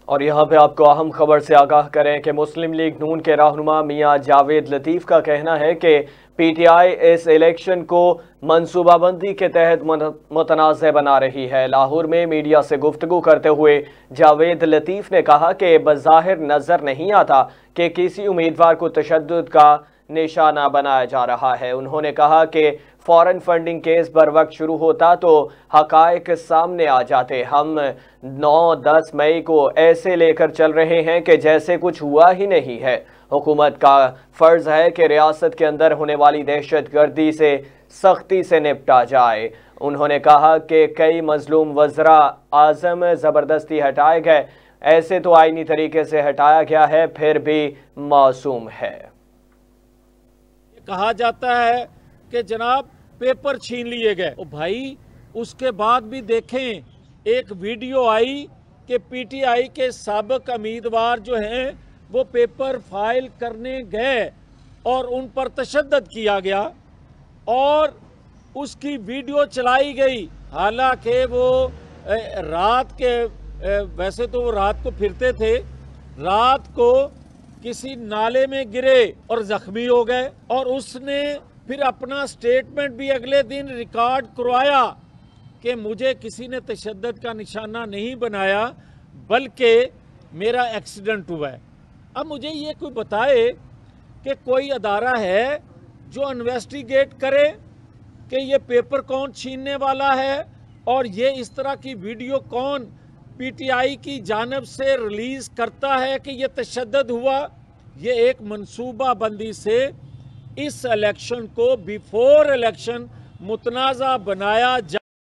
اور یہاں پہ آپ کو اہم خبر سے آگاہ کریں کہ مسلم لیگ نون کے رہنما میاں جاوید لطیف کا کہنا ہے کہ P T I us election کو منصوبہ بندی کے تحت متنازع بنا رہی ہے۔ لاہور میں میڈیا سے گفتگو کرتے ہوئے جاوید لطیف نے کہا کہ بظاہر نظر نہیں آتا کہ کسی امیدوار کو تشدد کا نشانہ بنایا جا رہا ہے۔ انہوں نے کہا کہ فورن فنڈنگ کیس بر وقت شروع ہوتا تو حقائق سامنے آ جاتے۔ ہم 9-10 مئی کو ایسے لے کر چل رہے ہیں کہ جیسے کچھ ہوا ہی نہیں ہے۔ حکومت کا فرض ہے کہ ریاست کے اندر ہونے والی دہشت گردی سے سختی سے نپٹا جائے۔ انہوں نے کہا کہ کئی مظلوم وزراء اعظم زبردستی ہٹائے گئے، ایسے تو آئینی طریقے سے ہٹایا گیا ہے، پھر بھی معصوم ہے۔ کہا جاتا ہے کہ جناب پیپر چھین لیے گئے، بھائی اس کے بعد بھی دیکھیں ایک ویڈیو آئی کہ پی ٹی آئی کے سابق امیدوار جو ہیں وہ پیپر فائل کرنے گئے اور ان پر تشدد کیا گیا اور اس کی ویڈیو چلائی گئی، حالانکہ وہ رات کے ویسے تو وہ رات کو پھرتے تھے، رات کو کسی نالے میں گرے اور زخمی ہو گئے، اور اس نے پھر اپنا سٹیٹمنٹ بھی اگلے دن ریکارڈ کروایا کہ مجھے کسی نے تشدد کا نشانہ نہیں بنایا بلکہ میرا ایکسیڈنٹ ہوا ہے۔ اب مجھے یہ کوئی بتائے کہ کوئی ادارہ ہے جو انویسٹیگیٹ کرے کہ یہ پیپر کون چھیننے والا ہے اور یہ اس طرح کی ویڈیو کون پی ٹی آئی کی جانب سے ریلیز کرتا ہے کہ یہ تشدد ہوا۔ یہ ایک منصوبہ بندی سے اس الیکشن کو بیفور الیکشن متنازع بنایا